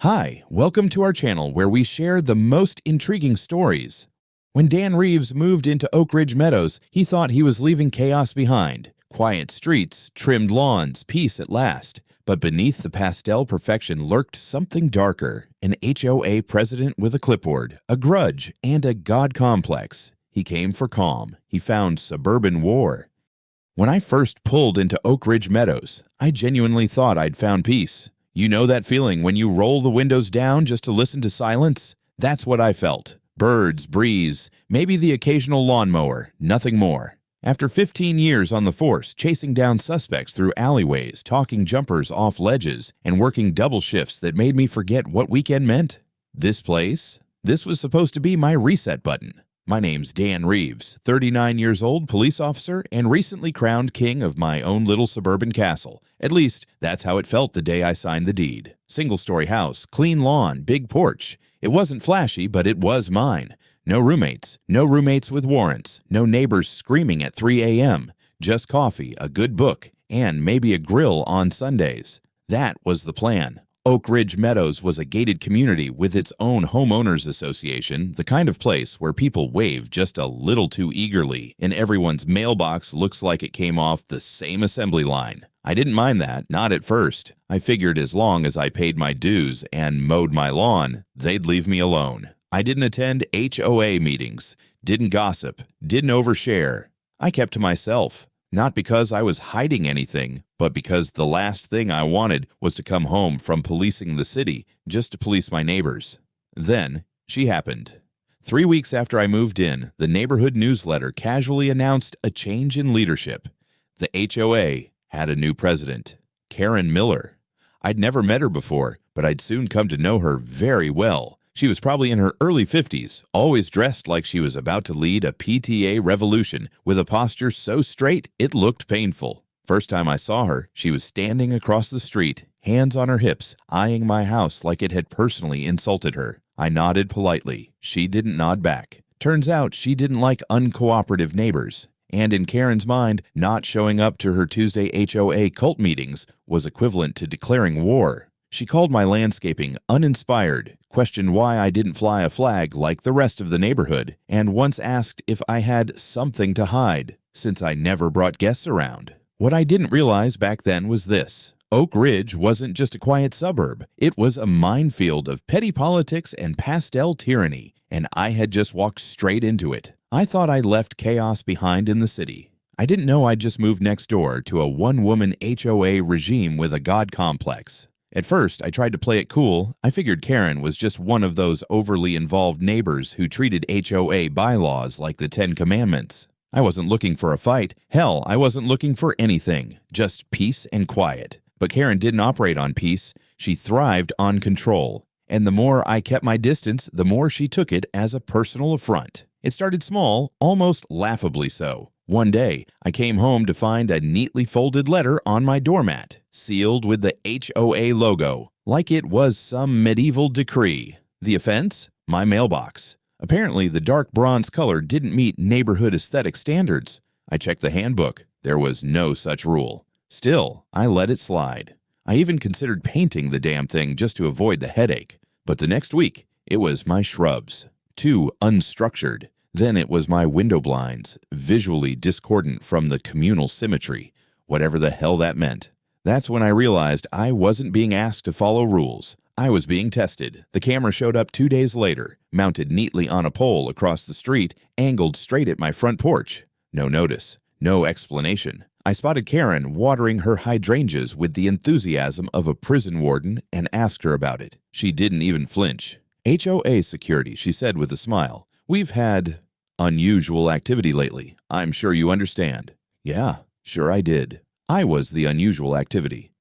Hi, welcome to our channel where we share the most intriguing stories. When Dan Reeves moved into Oak Ridge Meadows, he thought he was leaving chaos behind. Quiet streets, trimmed lawns, peace at last. But beneath the pastel perfection lurked something darker, an HOA president with a clipboard, a grudge, and a God complex. He came for calm. He found suburban war. When I first pulled into Oak Ridge Meadows, I genuinely thought I'd found peace. You know that feeling when you roll the windows down just to listen to silence? That's what I felt. Birds, breeze, maybe the occasional lawnmower, nothing more. After 15 years on the force, chasing down suspects through alleyways, talking jumpers off ledges, and working double shifts that made me forget what weekend meant. This was supposed to be my reset button. My name's Dan Reeves, 39 years old, police officer, and recently crowned king of my own little suburban castle. At least, that's how it felt the day I signed the deed. Single-story house, clean lawn, big porch. It wasn't flashy, but it was mine. No roommates with warrants, no neighbors screaming at 3 a.m., just coffee, a good book, and maybe a grill on Sundays. That was the plan. Oak Ridge Meadows was a gated community with its own homeowners association, the kind of place where people wave just a little too eagerly, and everyone's mailbox looks like it came off the same assembly line. I didn't mind that, not at first. I figured as long as I paid my dues and mowed my lawn, they'd leave me alone. I didn't attend HOA meetings, didn't gossip, didn't overshare. I kept to myself. Not because I was hiding anything, but because the last thing I wanted was to come home from policing the city just to police my neighbors. Then, she happened. 3 weeks after I moved in, the neighborhood newsletter casually announced a change in leadership. The HOA had a new president, Karen Miller. I'd never met her before, but I'd soon come to know her very well. She was probably in her early 50s, always dressed like she was about to lead a PTA revolution, with a posture so straight it looked painful. First time I saw her, she was standing across the street, hands on her hips, eyeing my house like it had personally insulted her. I nodded politely. She didn't nod back. Turns out she didn't like uncooperative neighbors. And in Karen's mind, not showing up to her Tuesday HOA cult meetings was equivalent to declaring war. She called my landscaping uninspired, questioned why I didn't fly a flag like the rest of the neighborhood, and once asked if I had something to hide, since I never brought guests around. What I didn't realize back then was this. Oak Ridge wasn't just a quiet suburb. It was a minefield of petty politics and pastel tyranny, and I had just walked straight into it. I thought I'd left chaos behind in the city. I didn't know I'd just moved next door to a one-woman HOA regime with a God complex. At first, I tried to play it cool. I figured Karen was just one of those overly involved neighbors who treated HOA bylaws like the Ten Commandments. I wasn't looking for a fight. Hell, I wasn't looking for anything. Just peace and quiet. But Karen didn't operate on peace. She thrived on control. And the more I kept my distance, the more she took it as a personal affront. It started small, almost laughably so. One day, I came home to find a neatly folded letter on my doormat, sealed with the HOA logo, like it was some medieval decree. The offense? My mailbox. Apparently, the dark bronze color didn't meet neighborhood aesthetic standards. I checked the handbook. There was no such rule. Still, I let it slide. I even considered painting the damn thing just to avoid the headache. But the next week, it was my shrubs. Too unstructured. Then it was my window blinds, visually discordant from the communal symmetry, whatever the hell that meant. That's when I realized I wasn't being asked to follow rules. I was being tested. The camera showed up 2 days later, mounted neatly on a pole across the street, angled straight at my front porch. No notice, no explanation. I spotted Karen watering her hydrangeas with the enthusiasm of a prison warden and asked her about it. She didn't even flinch. HOA security, she said with a smile. We've had unusual activity lately. I'm sure you understand. Yeah, sure I did. I was the unusual activity.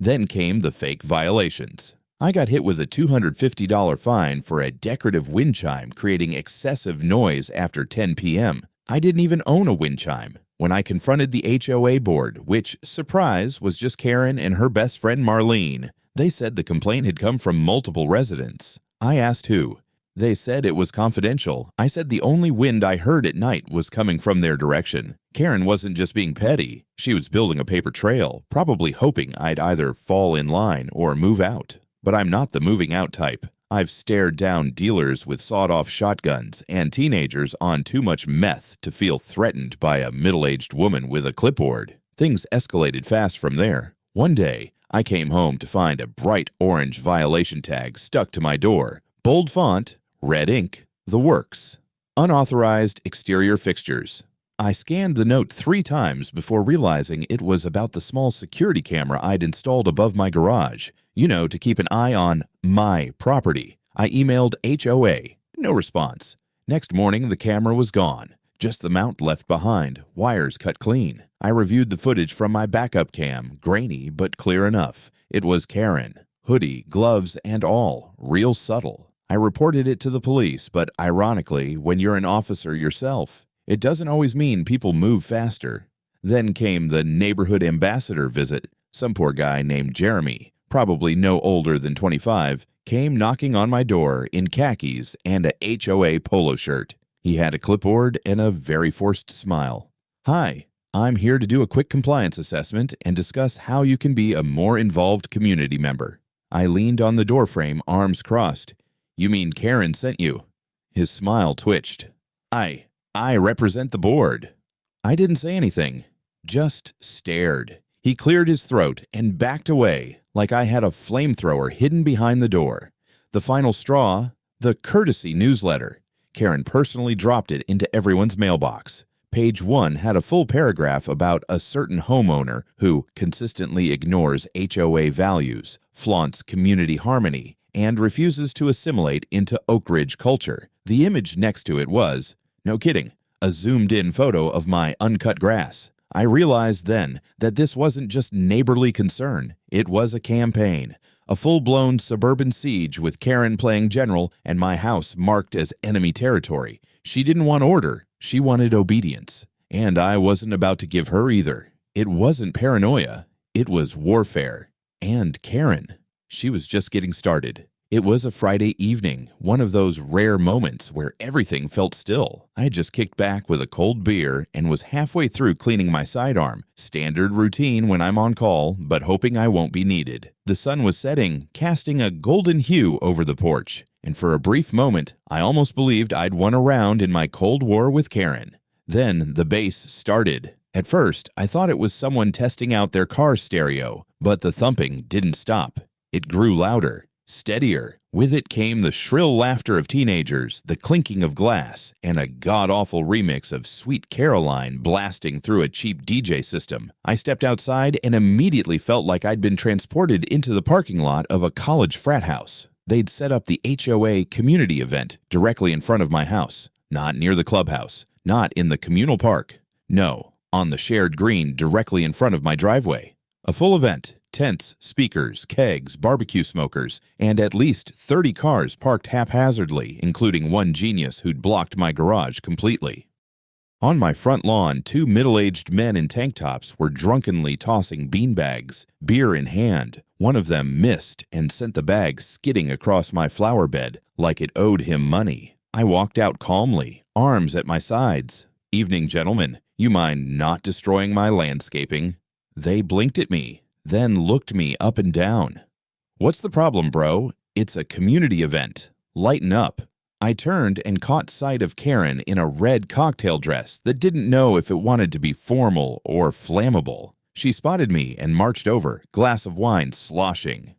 Then came the fake violations. I got hit with a $250 fine for a decorative wind chime creating excessive noise after 10 p.m. I didn't even own a wind chime. When I confronted the HOA board, which, surprise, was just Karen and her best friend Marlene, they said the complaint had come from multiple residents. I asked who. They said it was confidential. I said the only wind I heard at night was coming from their direction. Karen wasn't just being petty. She was building a paper trail, probably hoping I'd either fall in line or move out. But I'm not the moving out type. I've stared down dealers with sawed-off shotguns and teenagers on too much meth to feel threatened by a middle-aged woman with a clipboard. Things escalated fast from there. One day, I came home to find a bright orange violation tag stuck to my door. Bold font, red ink, the works. Unauthorized exterior fixtures. I scanned the note 3 times before realizing it was about the small security camera I'd installed above my garage, to keep an eye on my property. I emailed HOA. No response. Next morning, the camera was gone. Just the mount left behind, wires cut clean. I reviewed the footage from my backup cam, grainy but clear enough. It was Karen. Hoodie, gloves, and all. Real subtle. I reported it to the police, but ironically, when you're an officer yourself, it doesn't always mean people move faster. Then came the neighborhood ambassador visit. Some poor guy named Jeremy, probably no older than 25, came knocking on my door in khakis and a HOA polo shirt. He had a clipboard and a very forced smile. "Hi, I'm here to do a quick compliance assessment and discuss how you can be a more involved community member." I leaned on the doorframe, arms crossed. "You mean Karen sent you?" His smile twitched. I represent the board." I didn't say anything, just stared. He cleared his throat and backed away like I had a flamethrower hidden behind the door. The final straw, the courtesy newsletter. Karen personally dropped it into everyone's mailbox. Page 1 had a full paragraph about a certain homeowner who consistently ignores HOA values, flaunts community harmony, and refuses to assimilate into Oak Ridge culture. The image next to it was, no kidding, a zoomed-in photo of my uncut grass. I realized then that this wasn't just neighborly concern. It was a campaign, a full-blown suburban siege with Karen playing general and my house marked as enemy territory. She didn't want order. She wanted obedience. And I wasn't about to give her either. It wasn't paranoia. It was warfare. And Karen. She was just getting started. It was a Friday evening, one of those rare moments where everything felt still. I had just kicked back with a cold beer and was halfway through cleaning my sidearm. Standard routine when I'm on call, but hoping I won't be needed. The sun was setting, casting a golden hue over the porch. And for a brief moment, I almost believed I'd won a round in my Cold War with Karen. Then the bass started. At first, I thought it was someone testing out their car stereo, but the thumping didn't stop. It grew louder. Steadier. With it came the shrill laughter of teenagers, the clinking of glass, and a god-awful remix of Sweet Caroline blasting through a cheap DJ system. I stepped outside and immediately felt like I'd been transported into the parking lot of a college frat house. They'd set up the HOA community event directly in front of my house. Not near the clubhouse. Not in the communal park. No, on the shared green directly in front of my driveway. A full event. Tents, speakers, kegs, barbecue smokers, and at least 30 cars parked haphazardly, including one genius who'd blocked my garage completely. On my front lawn, 2 middle-aged men in tank tops were drunkenly tossing beanbags, beer in hand. One of them missed and sent the bag skidding across my flower bed like it owed him money. I walked out calmly, arms at my sides. "Evening, gentlemen. You mind not destroying my landscaping?" They blinked at me, then looked me up and down. "What's the problem, bro? It's a community event. Lighten up." I turned and caught sight of Karen in a red cocktail dress that didn't know if it wanted to be formal or flammable. She spotted me and marched over, glass of wine sloshing.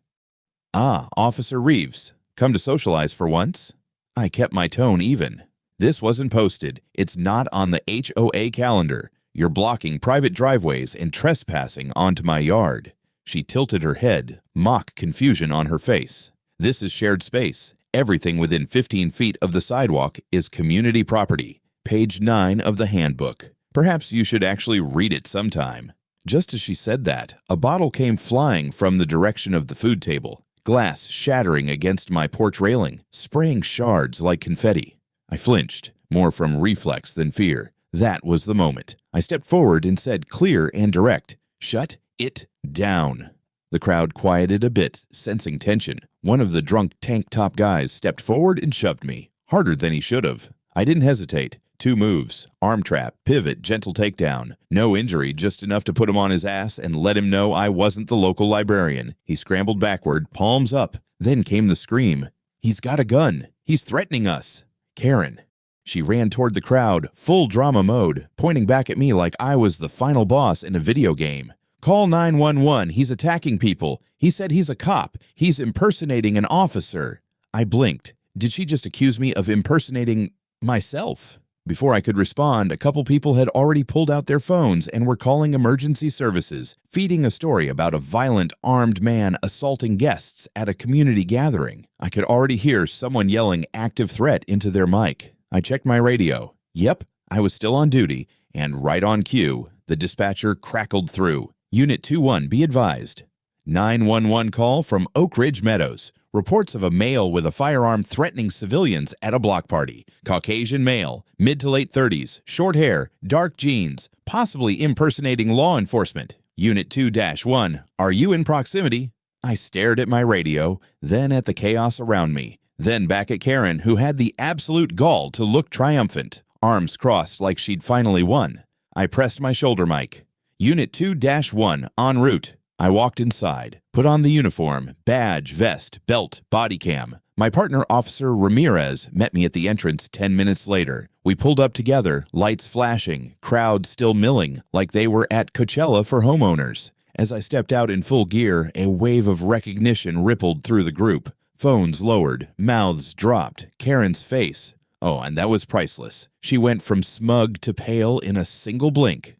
"Ah, Officer Reeves. Come to socialize for once?" I kept my tone even. "This wasn't posted. It's not on the HOA calendar. You're blocking private driveways and trespassing onto my yard." She tilted her head, mock confusion on her face. "This is shared space. Everything within 15 feet of the sidewalk is community property. Page 9 of the handbook. Perhaps you should actually read it sometime." Just as she said that, a bottle came flying from the direction of the food table, glass shattering against my porch railing, spraying shards like confetti. I flinched, more from reflex than fear. That was the moment. I stepped forward and said clear and direct, "Shut it down." The crowd quieted a bit, sensing tension. One of the drunk tank top guys stepped forward and shoved me, harder than he should have. I didn't hesitate. 2 moves, arm trap, pivot, gentle takedown. No injury, just enough to put him on his ass and let him know I wasn't the local librarian. He scrambled backward, palms up, Then came the scream. "He's got a gun. He's threatening us." Karen. She ran toward the crowd, full drama mode, pointing back at me like I was the final boss in a video game. "Call 911. He's attacking people. He said he's a cop. He's impersonating an officer." I blinked. Did she just accuse me of impersonating myself? Before I could respond, a couple people had already pulled out their phones and were calling emergency services, feeding a story about a violent, armed man assaulting guests at a community gathering. I could already hear someone yelling active threat into their mic. I checked my radio. Yep, I was still on duty, and right on cue, the dispatcher crackled through. "Unit 2-1, be advised. 911 call from Oak Ridge Meadows. Reports of a male with a firearm threatening civilians at a block party. Caucasian male, mid to late 30s, short hair, dark jeans, possibly impersonating law enforcement. Unit 2-1, are you in proximity?" I stared at my radio, then at the chaos around me, then back at Karen, who had the absolute gall to look triumphant, arms crossed like she'd finally won. I pressed my shoulder mic. "Unit 2-1, en route." I walked inside, put on the uniform, badge, vest, belt, body cam. My partner, Officer Ramirez, met me at the entrance 10 minutes later. We pulled up together, lights flashing, crowd still milling, like they were at Coachella for homeowners. As I stepped out in full gear, a wave of recognition rippled through the group. Phones lowered, mouths dropped, Karen's face. Oh, and that was priceless. She went from smug to pale in a single blink.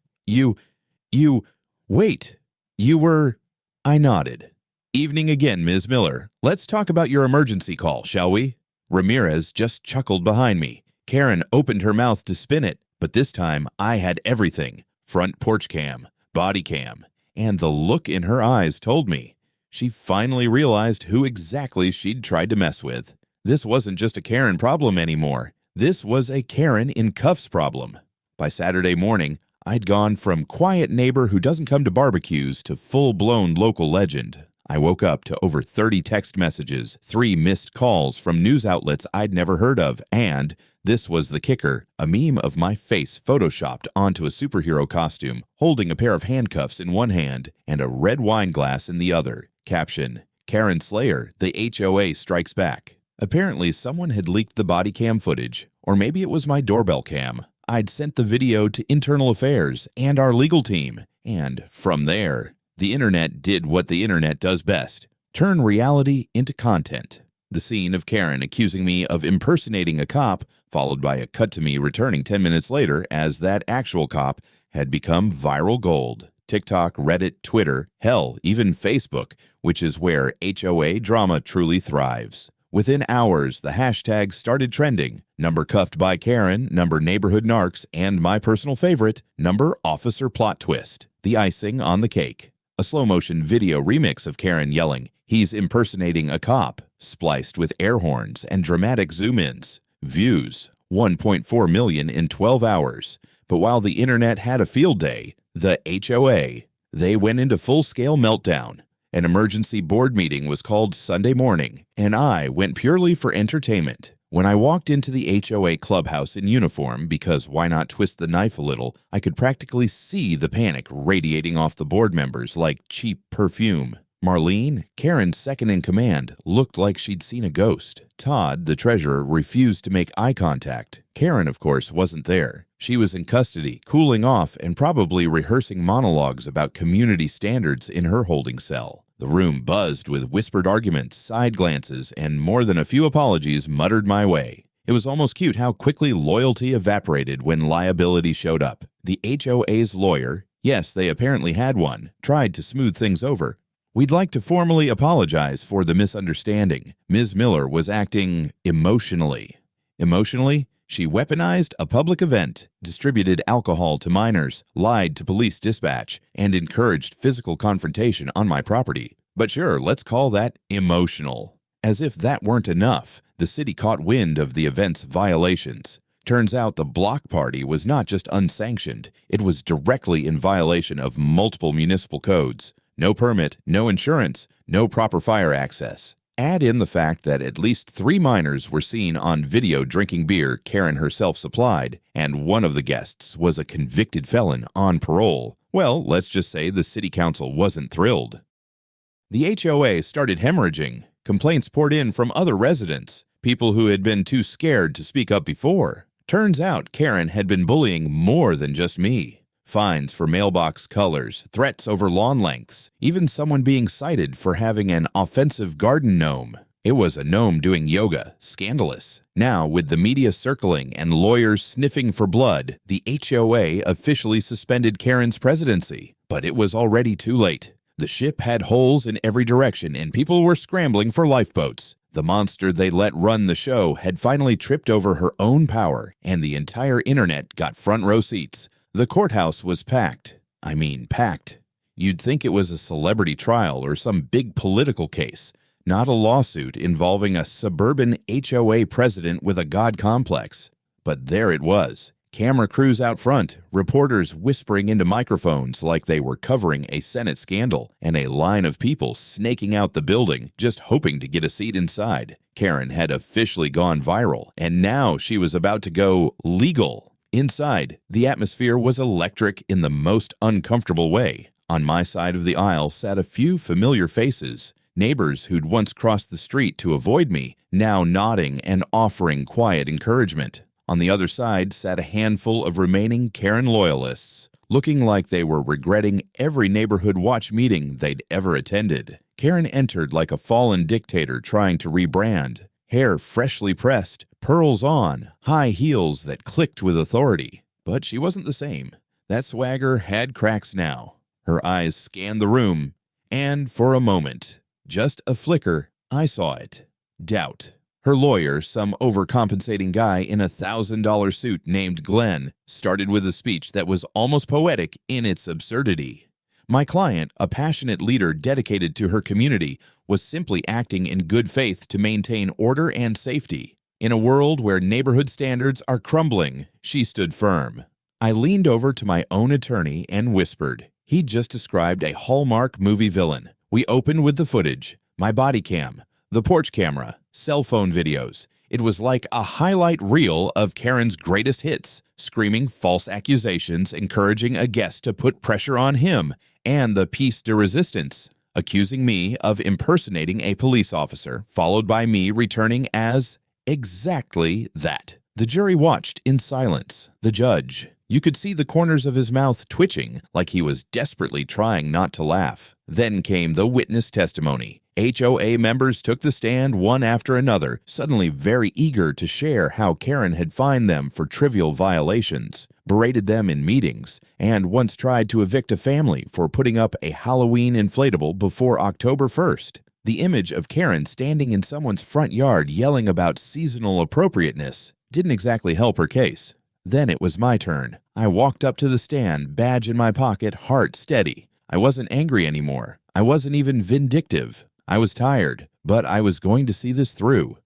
Wait. You were..." I nodded. "Evening again, Ms. Miller. Let's talk about your emergency call, shall we?" Ramirez just chuckled behind me. Karen opened her mouth to spin it, but this time I had everything. Front porch cam, body cam, and the look in her eyes told me. She finally realized who exactly she'd tried to mess with. This wasn't just a Karen problem anymore. This was a Karen in cuffs problem. By Saturday morning, I'd gone from quiet neighbor who doesn't come to barbecues to full-blown local legend. I woke up to over 30 text messages, 3 missed calls from news outlets I'd never heard of, and, this was the kicker, a meme of my face photoshopped onto a superhero costume, holding a pair of handcuffs in one hand and a red wine glass in the other. Caption: "Karen Slayer, the HOA strikes back." Apparently, someone had leaked the body cam footage, or maybe it was my doorbell cam. I'd sent the video to Internal Affairs and our legal team, and from there, the internet did what the internet does best: turn reality into content. The scene of Karen accusing me of impersonating a cop, followed by a cut to me returning 10 minutes later as that actual cop, had become viral gold. TikTok, Reddit, Twitter, hell, even Facebook, which is where HOA drama truly thrives. Within hours, the hashtags started trending. Number cuffed by Karen, number neighborhood narcs, and my personal favorite, number officer plot twist. The icing on the cake. A slow-motion video remix of Karen yelling, "He's impersonating a cop," spliced with air horns and dramatic zoom-ins. Views, 1.4 million in 12 hours. But while the internet had a field day, the HOA, they went into full-scale meltdown. An emergency board meeting was called Sunday morning, and I went purely for entertainment. When I walked into the HOA clubhouse in uniform, because why not twist the knife a little, I could practically see the panic radiating off the board members like cheap perfume. Marlene, Karen's second in command, looked like she'd seen a ghost. Todd, the treasurer, refused to make eye contact. Karen, of course, wasn't there. She was in custody, cooling off, and probably rehearsing monologues about community standards in her holding cell. The room buzzed with whispered arguments, side glances, and more than a few apologies muttered my way. It was almost cute how quickly loyalty evaporated when liability showed up. The HOA's lawyer, yes, they apparently had one, tried to smooth things over. "We'd like to formally apologize for the misunderstanding. Ms. Miller was acting emotionally." Emotionally? She weaponized a public event, distributed alcohol to minors, lied to police dispatch, and encouraged physical confrontation on my property. But sure, let's call that emotional. As if that weren't enough, the city caught wind of the event's violations. Turns out the block party was not just unsanctioned, it was directly in violation of multiple municipal codes. No permit, no insurance, no proper fire access. Add in the fact that at least 3 minors were seen on video drinking beer Karen herself supplied, and one of the guests was a convicted felon on parole. Well, let's just say the city council wasn't thrilled. The HOA started hemorrhaging. Complaints poured in from other residents, people who had been too scared to speak up before. Turns out Karen had been bullying more than just me. Fines for mailbox colors, threats over lawn lengths, even someone being cited for having an offensive garden gnome. It was a gnome doing yoga, scandalous. Now, with the media circling and lawyers sniffing for blood, the HOA officially suspended Karen's presidency. But it was already too late. The ship had holes in every direction and people were scrambling for lifeboats. The monster they let run the show had finally tripped over her own power, and the entire internet got front row seats. The courthouse was packed. I mean, packed. You'd think it was a celebrity trial or some big political case, not a lawsuit involving a suburban HOA president with a god complex. But there it was. Camera crews out front, reporters whispering into microphones like they were covering a Senate scandal, and a line of people snaking out the building, just hoping to get a seat inside. Karen had officially gone viral, and now she was about to go legal. Inside, the atmosphere was electric in the most uncomfortable way. On my side of the aisle sat a few familiar faces, neighbors who'd once crossed the street to avoid me, now nodding and offering quiet encouragement. On the other side sat a handful of remaining Karen loyalists, looking like they were regretting every neighborhood watch meeting they'd ever attended. Karen entered like a fallen dictator trying to rebrand. Hair freshly pressed, pearls on, high heels that clicked with authority. But she wasn't the same. That swagger had cracks now. Her eyes scanned the room, and for a moment, just a flicker, I saw it. Doubt. Her lawyer, some overcompensating guy in a $1,000 suit named Glenn, started with a speech that was almost poetic in its absurdity. My client, a passionate leader dedicated to her community, was simply acting in good faith to maintain order and safety. In a world where neighborhood standards are crumbling, she stood firm. I leaned over to my own attorney and whispered. He'd just described a Hallmark movie villain. We opened with the footage, my body cam, the porch camera, cell phone videos. It was like a highlight reel of Karen's greatest hits, screaming false accusations, encouraging a guest to put pressure on him, and the piece de resistance, accusing me of impersonating a police officer, followed by me returning as exactly that. The jury watched in silence. The judge, you could see the corners of his mouth twitching like he was desperately trying not to laugh. Then came the witness testimony. HOA members took the stand one after another, suddenly very eager to share how Karen had fined them for trivial violations, berated them in meetings, and once tried to evict a family for putting up a Halloween inflatable before October 1st. The image of Karen standing in someone's front yard yelling about seasonal appropriateness didn't exactly help her case. Then it was my turn. I walked up to the stand, badge in my pocket, heart steady. I wasn't angry anymore. I wasn't even vindictive. I was tired, but I was going to see this through.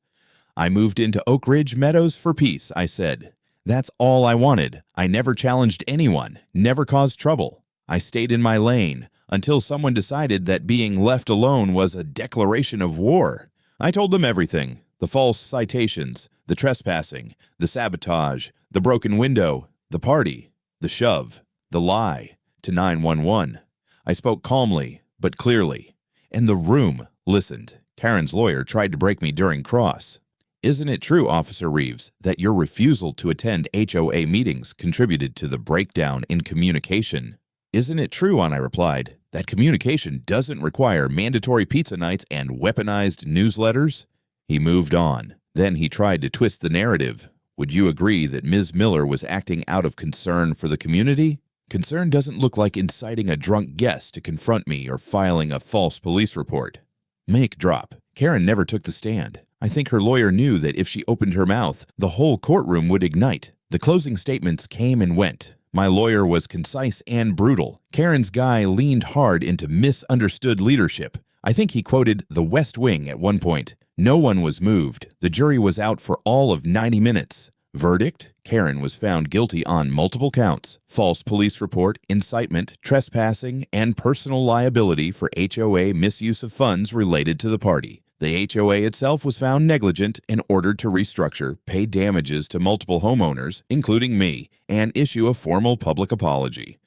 I moved into Oak Ridge Meadows for peace, I said. That's all I wanted. I never challenged anyone, never caused trouble. I stayed in my lane until someone decided that being left alone was a declaration of war. I told them everything. The false citations, the trespassing, the sabotage, the broken window, the party, the shove, the lie, to 911. I spoke calmly, but clearly. And the room listened. Karen's lawyer tried to break me during cross. Isn't it true, Officer Reeves, that your refusal to attend HOA meetings contributed to the breakdown in communication? Isn't it true, I replied, that communication doesn't require mandatory pizza nights and weaponized newsletters? He moved on. Then he tried to twist the narrative. Would you agree that Ms. Miller was acting out of concern for the community? Concern doesn't look like inciting a drunk guest to confront me or filing a false police report. Mic drop. Karen never took the stand. I think her lawyer knew that if she opened her mouth, the whole courtroom would ignite. The closing statements came and went. My lawyer was concise and brutal. Karen's guy leaned hard into misunderstood leadership. I think he quoted The West Wing at one point. No one was moved. The jury was out for all of 90 minutes. Verdict: Karen was found guilty on multiple counts: false police report, incitement, trespassing, and personal liability for HOA misuse of funds related to the party. The HOA itself was found negligent and ordered to restructure, pay damages to multiple homeowners, including me, and issue a formal public apology.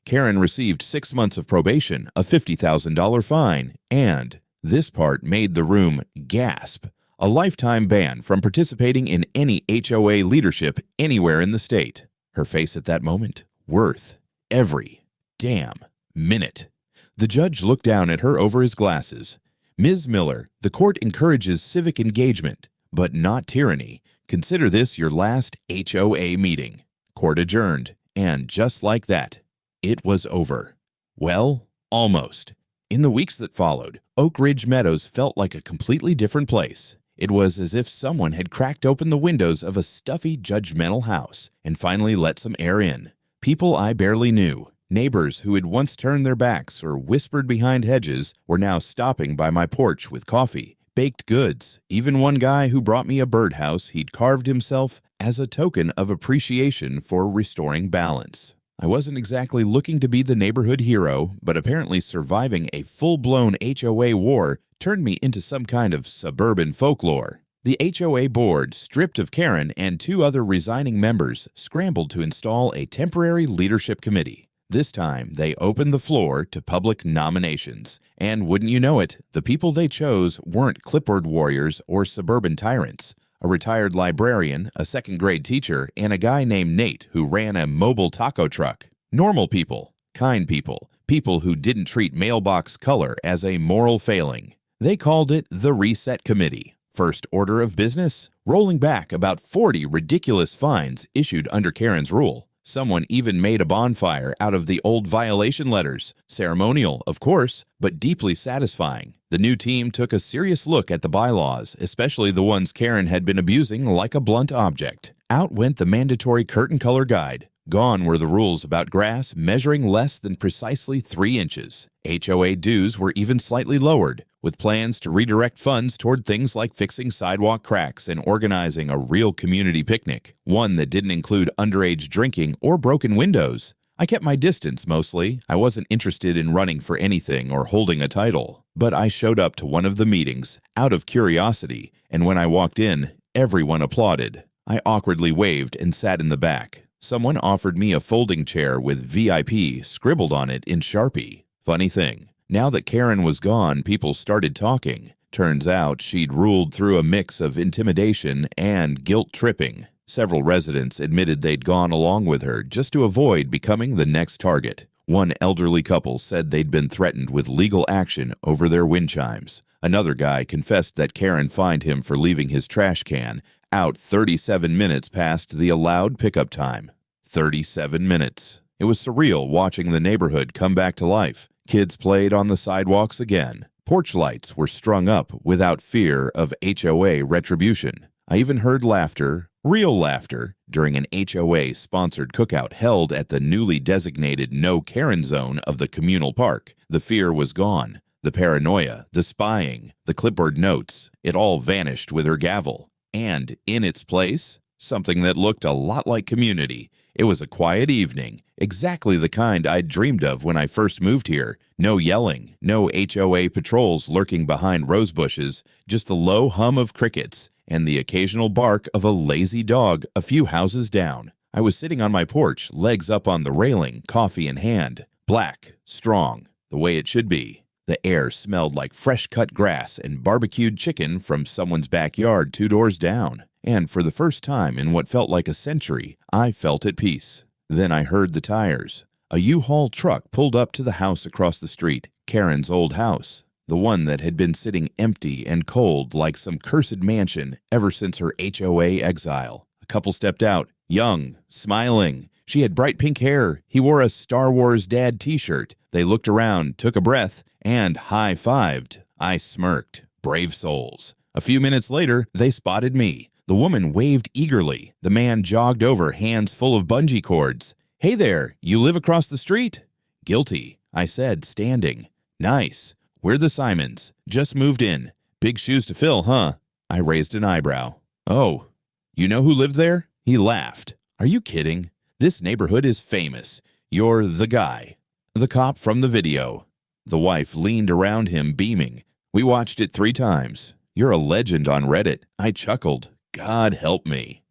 Karen received 6 months of probation, a $50,000 fine, and This part made the room gasp. A lifetime ban from participating in any HOA leadership anywhere in the state. Her face at that moment, worth every damn minute. The judge looked down at her over his glasses. Ms. Miller, the court encourages civic engagement, but not tyranny. Consider this your last HOA meeting. Court adjourned, and just like that, it was over. Well, almost. In the weeks that followed, Oak Ridge Meadows felt like a completely different place. It was as if someone had cracked open the windows of a stuffy, judgmental house and finally let some air in. People I barely knew, neighbors who had once turned their backs or whispered behind hedges, were now stopping by my porch with coffee, baked goods, even one guy who brought me a birdhouse he'd carved himself as a token of appreciation for restoring balance. I wasn't exactly looking to be the neighborhood hero, but apparently surviving a full-blown HOA war turned me into some kind of suburban folklore. The HOA board, stripped of Karen and 2 other resigning members, scrambled to install a temporary leadership committee. This time, they opened the floor to public nominations. And wouldn't you know it, the people they chose weren't clipboard warriors or suburban tyrants. A retired librarian, a second-grade teacher, and a guy named Nate who ran a mobile taco truck. Normal people, kind people, people who didn't treat mailbox color as a moral failing. They called it the Reset Committee. First order of business? Rolling back about 40 ridiculous fines issued under Karen's rule. Someone even made a bonfire out of the old violation letters. Ceremonial, of course, but deeply satisfying. The new team took a serious look at the bylaws, especially the ones Karen had been abusing like a blunt object. Out went the mandatory curtain color guide. Gone were the rules about grass measuring less than precisely 3 inches. HOA dues were even slightly lowered, with plans to redirect funds toward things like fixing sidewalk cracks and organizing a real community picnic, one that didn't include underage drinking or broken windows. I kept my distance mostly. I wasn't interested in running for anything or holding a title. But I showed up to one of the meetings, out of curiosity, and when I walked in, everyone applauded. I awkwardly waved and sat in the back. Someone offered me a folding chair with VIP scribbled on it in Sharpie. Funny thing, now that Karen was gone, people started talking. Turns out she'd ruled through a mix of intimidation and guilt-tripping. Several residents admitted they'd gone along with her just to avoid becoming the next target. One elderly couple said they'd been threatened with legal action over their wind chimes. Another guy confessed that Karen fined him for leaving his trash can out 37 minutes past the allowed pickup time. 37 minutes. It was surreal watching the neighborhood come back to life. Kids played on the sidewalks again. Porch lights were strung up without fear of HOA retribution. I even heard laughter, real laughter, during an HOA-sponsored cookout held at the newly designated No Karen Zone of the communal park. The fear was gone. The paranoia, the spying, the clipboard notes, it all vanished with her gavel. And in its place, something that looked a lot like community. It was a quiet evening, exactly the kind I'd dreamed of when I first moved here. No yelling, no HOA patrols lurking behind rose bushes, just the low hum of crickets and the occasional bark of a lazy dog a few houses down. I was sitting on my porch, legs up on the railing, coffee in hand. Black, strong, the way it should be. The air smelled like fresh-cut grass and barbecued chicken from someone's backyard 2 doors down. And for the first time in what felt like a century, I felt at peace. Then I heard the tires. A U-Haul truck pulled up to the house across the street, Karen's old house, the one that had been sitting empty and cold like some cursed mansion ever since her HOA exile. A couple stepped out, young, smiling. She had bright pink hair. He wore a Star Wars Dad t-shirt. They looked around, took a breath, and high-fived. I smirked. Brave souls. A few minutes later, they spotted me. The woman waved eagerly. The man jogged over, hands full of bungee cords. "Hey there, you live across the street?" "Guilty," I said, standing. "Nice. We're the Simons. Just moved in. Big shoes to fill, huh?" I raised an eyebrow. "Oh, you know who lived there?" He laughed. "Are you kidding? This neighborhood is famous. You're the guy. The cop from the video." The wife leaned around him, beaming. "We watched it 3 times. You're a legend on Reddit." I chuckled. God help me.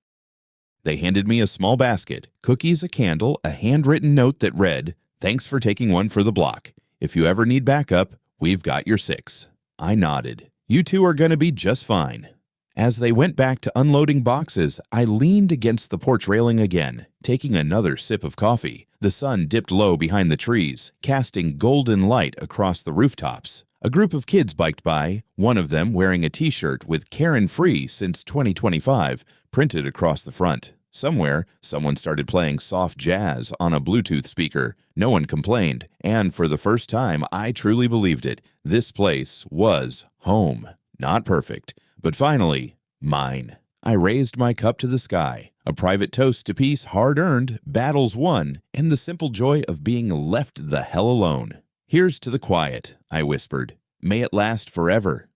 They handed me a small basket, cookies, a candle, a handwritten note that read, "Thanks for taking one for the block. If you ever need backup, we've got your 6." I nodded. You two are going to be just fine. As they went back to unloading boxes, I leaned against the porch railing again, taking another sip of coffee. The sun dipped low behind the trees, casting golden light across the rooftops. A group of kids biked by, one of them wearing a t-shirt with Karen Free since 2025 printed across the front. Somewhere, someone started playing soft jazz on a Bluetooth speaker. No one complained, and for the first time, I truly believed it. This place was home. Not perfect, but finally, mine. I raised my cup to the sky. A private toast to peace hard-earned, battles won, and the simple joy of being left the hell alone. Here's to the quiet, I whispered. May it last forever.